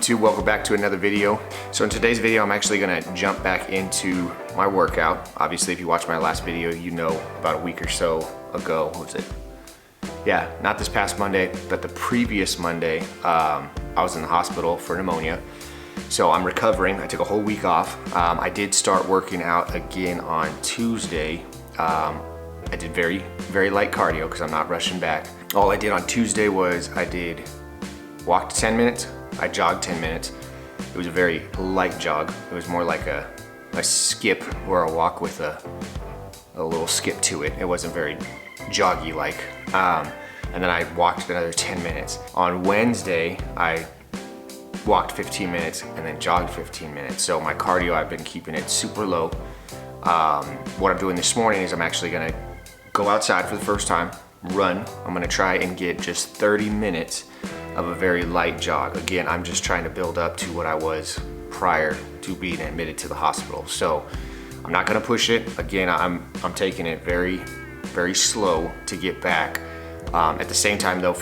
YouTube? Welcome back to another video. So in today's video, I'm actually gonna jump back into my workout. Obviously, if you watched my last video, you know about a week or so ago, what was it? Yeah, not this past Monday, but the previous Monday, I was in the hospital for pneumonia. So I'm recovering. I took a whole week off. I did start working out again on Tuesday. I did very light cardio because I'm not rushing back. All I did on Tuesday was I walked 10 minutes, I jogged 10 minutes. It was a very light jog. It was more like a skip or a walk with a little skip to it. It wasn't very joggy like. And then I walked another 10 minutes. On Wednesday, I walked 15 minutes and then jogged 15 minutes. So my cardio, I've been keeping it super low. What I'm doing this morning is I'm actually gonna go outside for the first time, run. I'm gonna try and get just 30 minutes of a very light jog. Again, I'm just trying to build up to what I was prior to being admitted to the hospital. So I'm not gonna push it. Again, I'm taking it very slow to get back. At the same time though,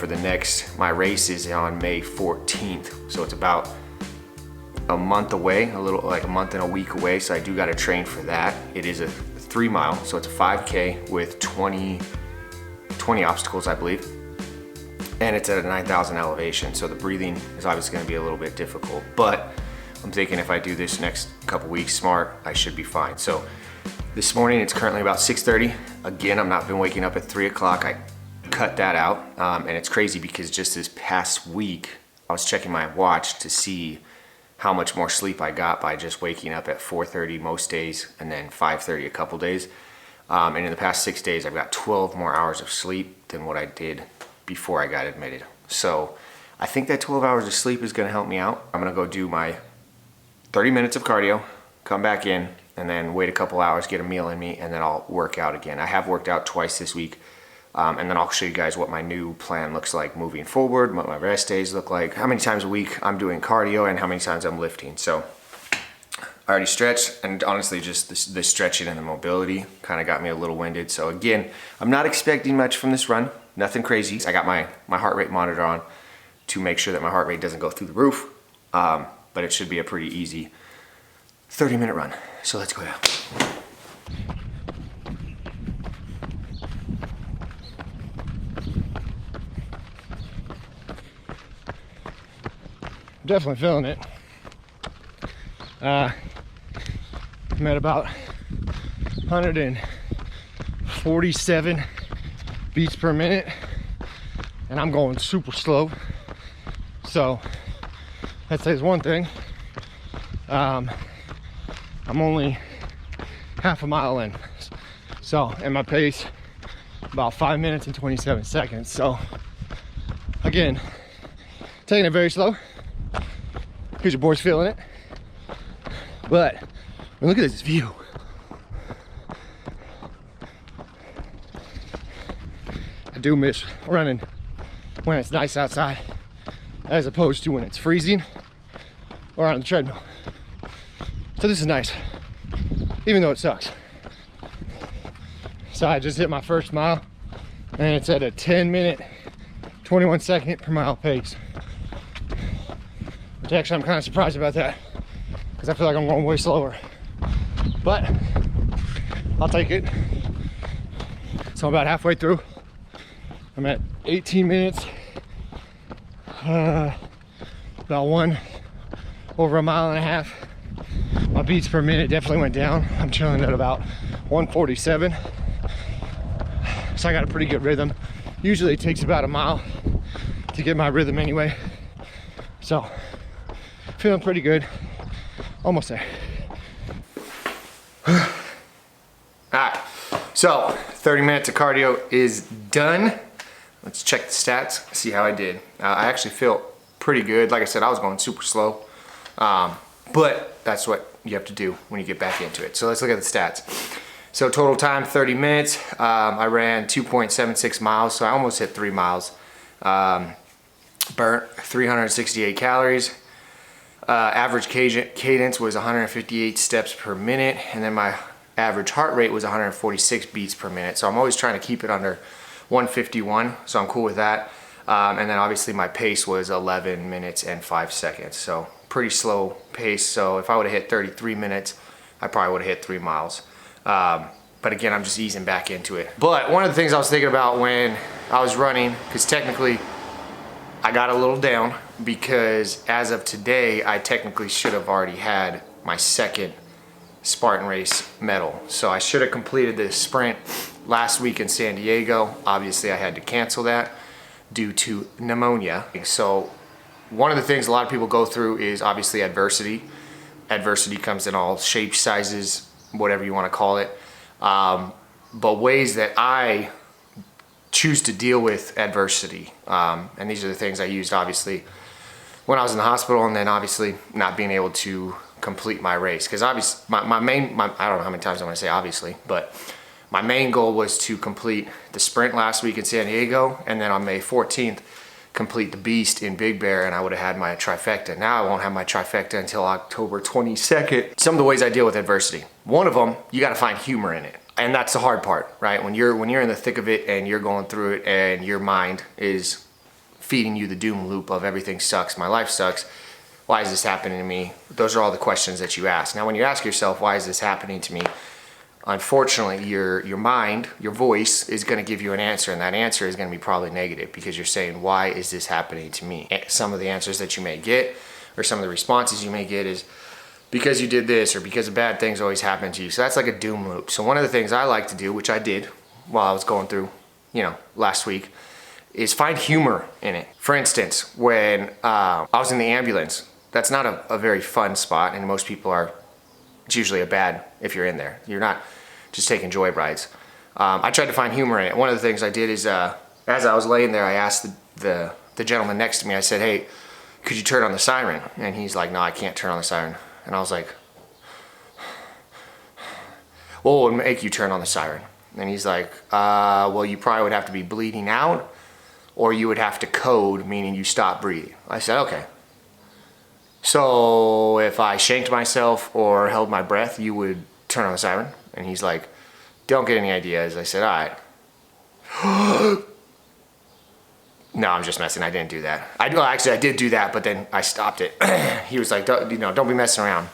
my race is on May 14th. So it's about a month away, a little like a month and a week away. So I do gotta train for that. It is a 3 mile, so it's a 5K with 20 obstacles, I believe. And it's at a 9,000 elevation. So the breathing is obviously gonna be a little bit difficult, but I'm thinking if I do this next couple weeks smart, I should be fine. So this morning, it's currently about 6:30. Again, I've not been waking up at 3 o'clock. I cut that out. And it's crazy because just this past week, I was checking my watch to see how much more sleep I got by just waking up at 4:30 most days and then 5:30 a couple days. And in the past 6 days, I've got 12 more hours of sleep than what I did before I got admitted. So I think that 12 hours of sleep is gonna help me out. I'm gonna go do my 30 minutes of cardio, come back in, and then wait a couple hours, get a meal in me, and then I'll work out again. I have worked out twice this week, and then I'll show you guys what my new plan looks like moving forward, what my rest days look like, how many times a week I'm doing cardio, and how many times I'm lifting. So I already stretched, and honestly, just the stretching and the mobility kind of got me a little winded. So again, I'm not expecting much from this run, nothing crazy. I got my heart rate monitor on to make sure that my heart rate doesn't go through the roof, but it should be a pretty easy 30-minute run. So let's go down. Definitely feeling it. I'm at about 147 beats per minute, and I'm going super slow. So that says one thing. I'm only half a mile in. So, and my pace about 5 minutes and 27 seconds. So again, taking it very slow because your boy's feeling it. But look at this view. I do miss running when it's nice outside as opposed to when it's freezing or on the treadmill. So this is nice, even though it sucks. So I just hit my first mile and it's at a 10-minute, 21-second per mile pace. Which actually I'm kind of surprised about that because I feel like I'm going way slower. But I'll take it. So I'm about halfway through. I'm at 18 minutes. About over a mile and a half. My beats per minute definitely went down. I'm chilling at about 147. So I got a pretty good rhythm. Usually it takes about a mile to get my rhythm anyway. So feeling pretty good. Almost there. All right, so 30 minutes of cardio is done. Let's check the stats, see how I did. I actually feel pretty good. Like I said, I was going super slow, but that's what you have to do when you get back into it. So let's look at the stats. So total time, 30 minutes. I ran 2.76 miles, so I almost hit 3 miles. Burnt 368 calories. Average cadence was 158 steps per minute, and then my average heart rate was 146 beats per minute. So I'm always trying to keep it under 151, so I'm cool with that. And then obviously my pace was 11 minutes and 5 seconds. So pretty slow pace. So if I would have hit 33 minutes, I probably would have hit 3 miles. But again, I'm just easing back into it. But one of the things I was thinking about when I was running, because technically I got a little down, because as of today, I technically should have already had my second Spartan race medal. So I should have completed the sprint last week in San Diego. Obviously I had to cancel that due to pneumonia. So one of the things a lot of people go through is obviously adversity. Adversity comes in all shapes, sizes, whatever you want to call it. But ways that I choose to deal with adversity. And these are the things I used obviously when I was in the hospital, and then obviously not being able to complete my race. Because obviously I don't know how many times I'm going to say obviously, but my main goal was to complete the sprint last week in San Diego, and then on May 14th, complete the beast in Big Bear, and I would have had my trifecta. Now I won't have my trifecta until October 22nd. Some of the ways I deal with adversity. One of them, you got to find humor in it. And that's the hard part, right? When you're in the thick of it and you're going through it and your mind is feeding you the doom loop of everything sucks, my life sucks, why is this happening to me? Those are all the questions that you ask. Now when you ask yourself, why is this happening to me? Unfortunately, your mind, your voice is going to give you an answer, and that answer is going to be probably negative, because you're saying, why is this happening to me? Some of the answers that you may get, or some of the responses you may get, is because you did this, or because of bad things always happen to you. So that's like a doom loop. So one of the things I like to do, which I did while I was going through, last week, is find humor in it. For instance, when I was in the ambulance, that's not a very fun spot, and most people are, it's usually a bad if you're in there. You're not just taking joy rides. I tried to find humor in it. One of the things I did is, as I was laying there, I asked the gentleman next to me, I said, hey, could you turn on the siren? And he's like, no, I can't turn on the siren. And I was like, well, what would make you turn on the siren? And he's like, well, you probably would have to be bleeding out, or you would have to code, meaning you stop breathing. I said, okay. So if I shanked myself or held my breath, you would turn on the siren? And he's like, don't get any ideas. I said, all right. No, I'm just messing. I didn't do that. Actually, I did do that, but then I stopped it. He was like, don't be messing around.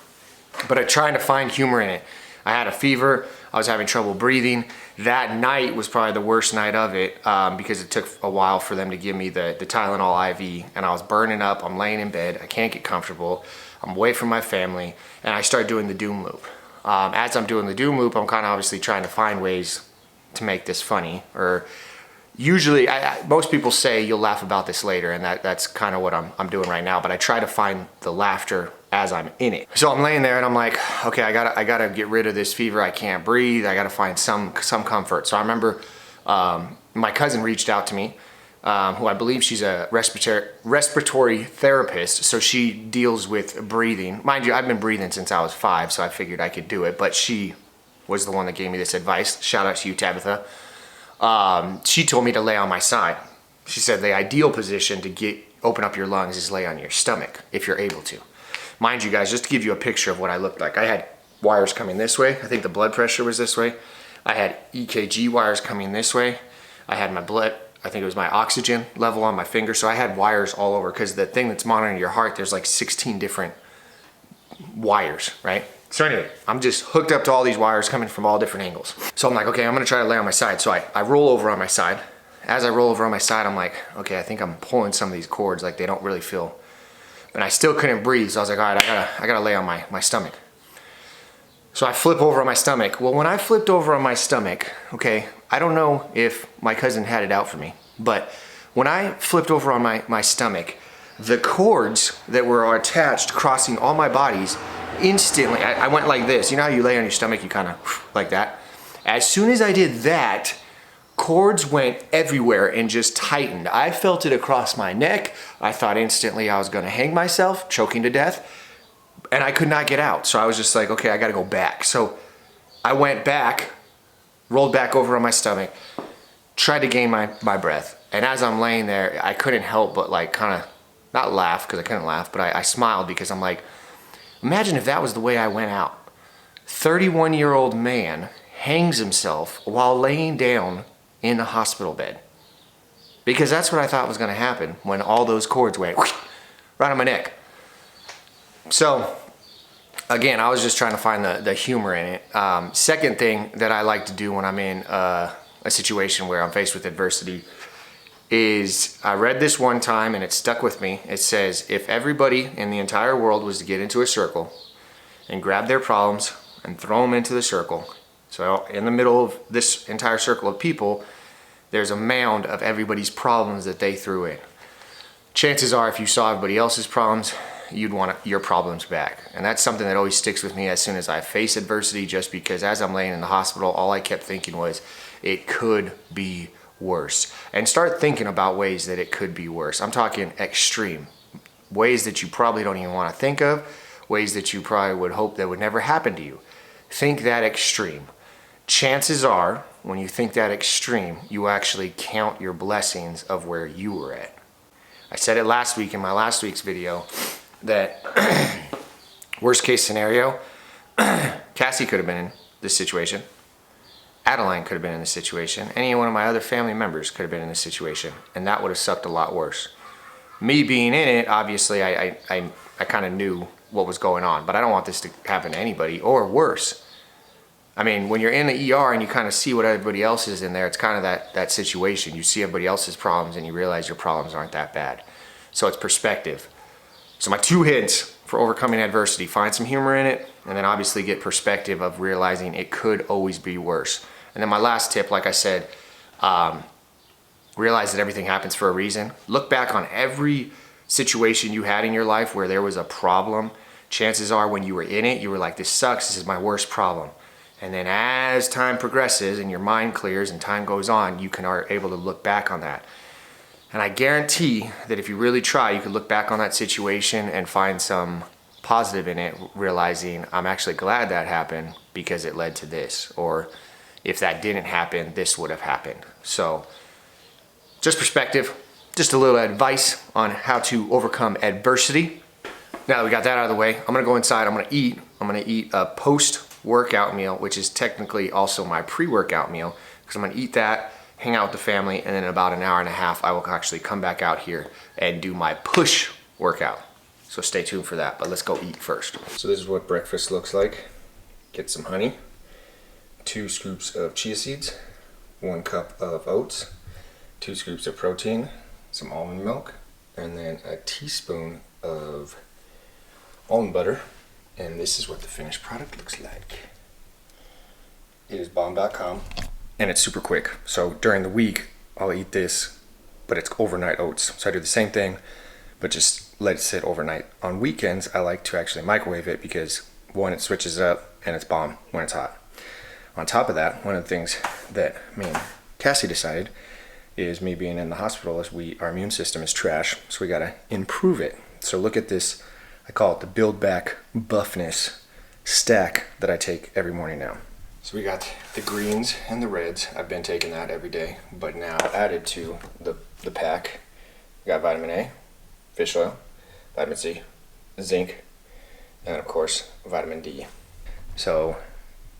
But I'm trying to find humor in it. I had a fever. I was having trouble breathing. That night was probably the worst night of it, because it took a while for them to give me the Tylenol IV, and I was burning up. I'm laying in bed. I can't get comfortable. I'm away from my family, and I start doing the doom loop. As I'm doing the doom loop, I'm kind of obviously trying to find ways to make this funny, or usually, most people say you'll laugh about this later, and that's kind of what I'm doing right now, but I try to find the laughter as I'm in it. So I'm laying there and I'm like, okay, I gotta get rid of this fever. I can't breathe. I gotta find some comfort. So I remember my cousin reached out to me, who I believe she's a respiratory therapist, so she deals with breathing. Mind you, I've been breathing since I was 5, so I figured I could do it, but she was the one that gave me this advice. Shout out to you, Tabitha. She told me to lay on my side. She said the ideal position to open up your lungs is lay on your stomach, if you're able to. Mind you guys, just to give you a picture of what I looked like, I had wires coming this way. I think the blood pressure was this way. I had EKG wires coming this way. I had my blood, I think it was my oxygen level on my finger. So I had wires all over, because the thing that's monitoring your heart, there's like 16 different wires, right? So anyway, I'm just hooked up to all these wires coming from all different angles. So I'm like, okay, I'm gonna try to lay on my side. So I roll over on my side. As I roll over on my side, I'm like, okay, I think I'm pulling some of these cords, like they don't really feel, and I still couldn't breathe. So I was like, all right, I gotta lay on my stomach. So I flip over on my stomach. Well, when I flipped over on my stomach, okay, I don't know if my cousin had it out for me, but when I flipped over on my stomach, the cords that were attached crossing all my bodies, instantly, I went like this. You know how you lay on your stomach, you kind of like that? As soon as I did that, cords went everywhere and just tightened. I felt it across my neck. I thought instantly I was gonna hang myself, choking to death, and I could not get out. So I was just like, okay, I gotta go back. So I went back, rolled back over on my stomach, tried to gain my breath. And as I'm laying there, I couldn't help but like kind of, not laugh, because I couldn't laugh, but I smiled, because I'm like, imagine if that was the way I went out. 31-year-old man hangs himself while laying down in a hospital bed. because that's what I thought was gonna happen when all those cords went right on my neck. So again, I was just trying to find the humor in it. Second thing that I like to do when I'm in a situation where I'm faced with adversity is, I read this one time and it stuck with me. It says, if everybody in the entire world was to get into a circle and grab their problems and throw them into the circle, so in the middle of this entire circle of people, there's a mound of everybody's problems that they threw in. Chances are, if you saw everybody else's problems, you'd want your problems back. And that's something that always sticks with me as soon as I face adversity, just because as I'm laying in the hospital, all I kept thinking was, it could be worse. And start thinking about ways that it could be worse. I'm talking extreme. Ways that you probably don't even want to think of, ways that you probably would hope that would never happen to you. Think that extreme. Chances are, when you think that extreme, you actually count your blessings of where you were at. I said it last week in my last week's video that worst case scenario, Cassie could have been in this situation. Adeline could have been in this situation. Any one of my other family members could have been in this situation, and that would have sucked a lot worse. Me being in it, obviously, I kind of knew what was going on, but I don't want this to happen to anybody, or worse. I mean, when you're in the ER and you kind of see what everybody else is in there, it's kind of that situation. You see everybody else's problems and you realize your problems aren't that bad. So it's perspective. So my 2 hints for overcoming adversity: find some humor in it, and then obviously get perspective of realizing it could always be worse. And then my last tip, like I said, realize that everything happens for a reason. Look back on every situation you had in your life where there was a problem. Chances are when you were in it, you were like, this sucks, this is my worst problem. And then as time progresses and your mind clears and time goes on, you are able to look back on that. And I guarantee that if you really try, you could look back on that situation and find some positive in it, realizing, I'm actually glad that happened because it led to this. Or if that didn't happen, this would have happened. So just perspective, just a little advice on how to overcome adversity. Now that we got that out of the way, I'm gonna go inside, I'm gonna eat a post-workout meal, which is technically also my pre-workout meal, because I'm gonna eat that, hang out with the family, and then in about an hour and a half, I will actually come back out here and do my push workout. So stay tuned for that, but let's go eat first. So this is what breakfast looks like. Get some honey, 2 scoops of chia seeds, 1 cup of oats, 2 scoops of protein, some almond milk, and then a teaspoon of almond butter. And this is what the finished product looks like. It is bomb.com, and it's super quick. So during the week, I'll eat this, but it's overnight oats. So I do the same thing, but just let it sit overnight. On weekends, I like to actually microwave it because, 1, it switches it up and it's bomb when it's hot. On top of that, one of the things that me and Cassie decided is, me being in the hospital, is our immune system is trash, so we gotta improve it. So look at this, I call it the Build Back Buffness stack that I take every morning now. So we got the greens and the reds. I've been taking that every day, but now added to the pack, we got vitamin A, fish oil, vitamin C, zinc, and of course, vitamin D. So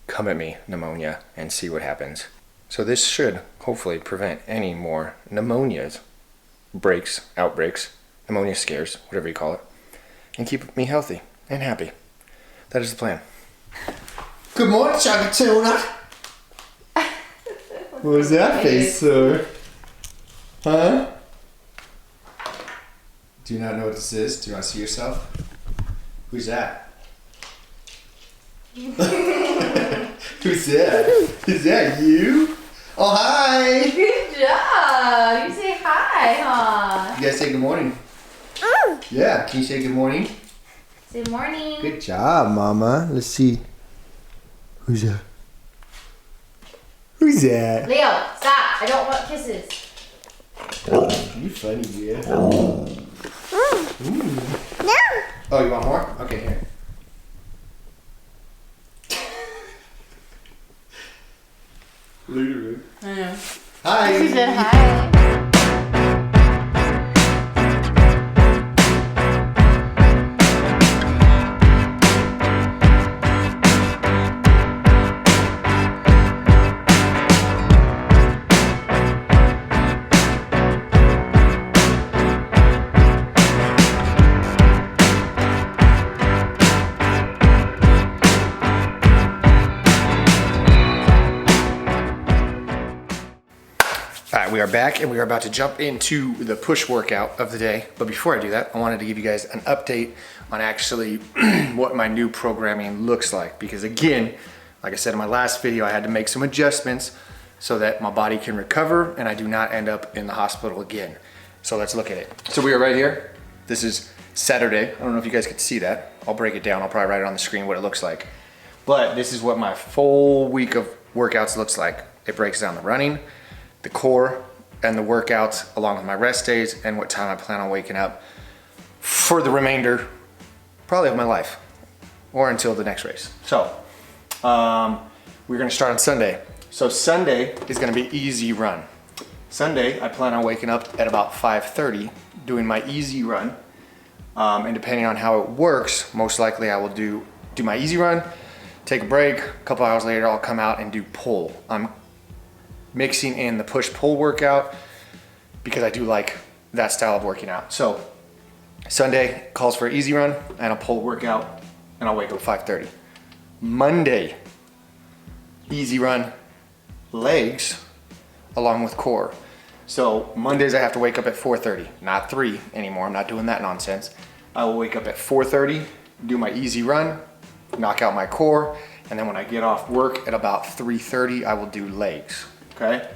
come at me, pneumonia, and see what happens. So this should hopefully prevent any more pneumonias, outbreaks, pneumonia scares, whatever you call it, and keep me healthy and happy. That is the plan. Good morning, Chunky Tuna. What was that face, sir? Huh? Do you not know what this is? Do you want to see yourself? Who's that? Who's that? Is that you? Oh, hi! Good job! You say hi, huh? You guys say good morning. Yeah, can you say good morning? Say morning. Good job, Mama. Let's see. Who's that? Who's that? Leo, stop! I don't want kisses. You funny, yeah. No. Oh, you want more? Okay, here. Look at I know. Hi. He said hi. All right, we are back and we are about to jump into the push workout of the day. But before I do that, I wanted to give you guys an update on actually what my new programming looks like. Because again, like I said in my last video, I had to make some adjustments so that my body can recover and I do not end up in the hospital again. So let's look at it. So we are right here. This is Saturday. I don't know if you guys can see that. I'll break it down. I'll probably write it on the screen what it looks like. But this is what my full week of workouts looks like. It breaks down the running, the core, and the workouts along with my rest days and what time I plan on waking up for the remainder probably of my life or until the next race. So we're gonna start on Sunday. So Sunday is gonna be easy run. Sunday, I plan on waking up at about 5:30, doing my easy run. And depending on how it works, most likely I will do my easy run, take a break, a couple hours later I'll come out and do pull. I'm mixing in the push-pull workout because I do like that style of working out. So Sunday calls for an easy run and a pull workout, and I'll wake up at 5:30. Monday, easy run, legs, along with core. So Mondays I have to wake up at 4:30, not 3 anymore. I'm not doing that nonsense. I will wake up at 4:30, do my easy run, knock out my core, and then when I get off work at about 3:30, I will do legs, okay?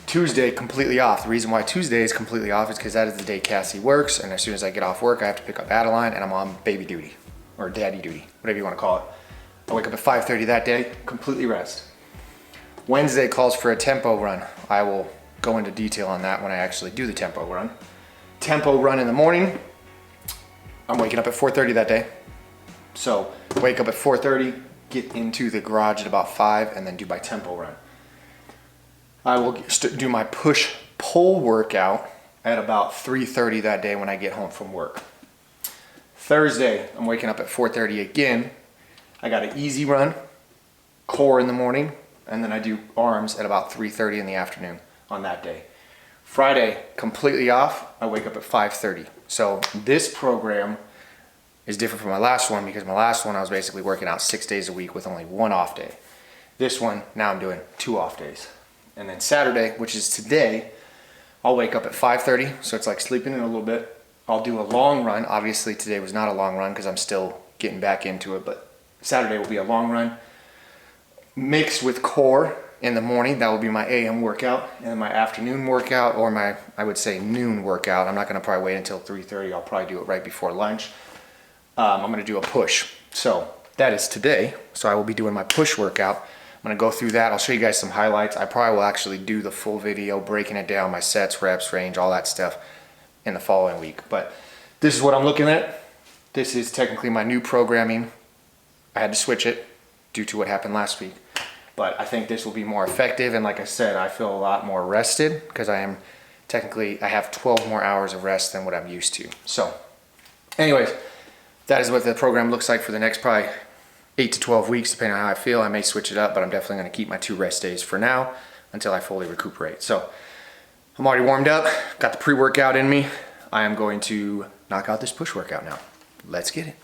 Tuesday, completely off. The reason why Tuesday is completely off is because that is the day Cassie works, and as soon as I get off work, I have to pick up Adeline, and I'm on baby duty, or daddy duty, whatever you wanna call it. I wake up at 5:30 that day, completely rest. Wednesday calls for a tempo run. I will go into detail on that when I actually do the tempo run. Tempo run in the morning. I'm waking up at 4:30 that day. So wake up at 4:30, get into the garage at about 5, and then do my tempo run. I will do my push-pull workout at about 3:30 that day when I get home from work. Thursday, I'm waking up at 4:30 again. I got an easy run, core in the morning, and then I do arms at about 3:30 in the afternoon on that day. Friday, completely off. I wake up at 5:30. So this program is different from my last one because my last one I was basically working out 6 days a week with only 1 off day. This one, now I'm doing 2 off days. And then Saturday, which is today, I'll wake up at 5:30, so it's like sleeping in a little bit. I'll do a long run. Obviously today was not a long run because I'm still getting back into it, but Saturday will be a long run mixed with core in the morning. That will be my AM workout, and then my afternoon workout, or my, I would say, noon workout. I'm not gonna probably wait until 3:30. I'll probably do it right before lunch. I'm gonna do a push. So that is today. So I will be doing my push workout. I'm gonna go through that. I'll show you guys some highlights. I probably will actually do the full video, breaking it down, my sets, reps, range, all that stuff in the following week. But this is what I'm looking at. This is technically my new programming. I had to switch it due to what happened last week. But I think this will be more effective. And like I said, I feel a lot more rested because I have 12 more hours of rest than what I'm used to. So anyways, that is what the program looks like for the next probably 8 to 12 weeks, depending on how I feel. I may switch it up, but I'm definitely gonna keep my 2 rest days for now until I fully recuperate. So I'm already warmed up, got the pre-workout in me. I am going to knock out this push workout now. Let's get it.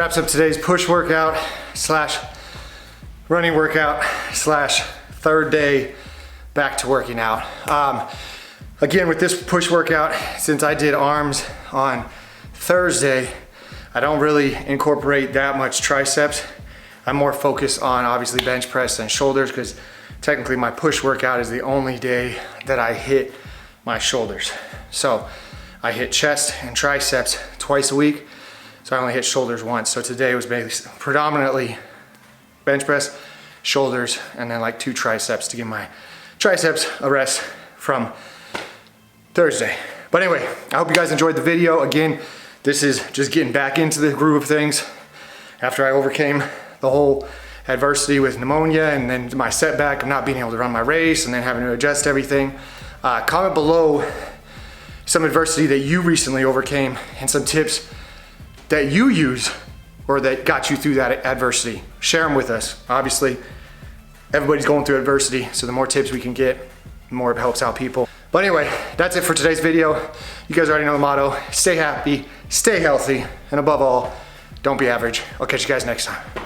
wraps up today's push workout slash running workout slash third day back to working out. Again, with this push workout, since I did arms on Thursday, I don't really incorporate that much triceps. I'm more focused on obviously bench press and shoulders because technically my push workout is the only day that I hit my shoulders. So I hit chest and triceps twice a week, so I only hit shoulders once. So today was basically predominantly bench press, shoulders, and then like 2 triceps to give my triceps a rest from Thursday. But anyway, I hope you guys enjoyed the video. Again, this is just getting back into the groove of things after I overcame the whole adversity with pneumonia and then my setback of not being able to run my race and then having to adjust everything. Comment below some adversity that you recently overcame and some tips that you use or that got you through that adversity. Share them with us. Obviously, everybody's going through adversity, so the more tips we can get, the more it helps out people. But anyway, that's it for today's video. You guys already know the motto: stay happy, stay healthy, and above all, don't be average. I'll catch you guys next time.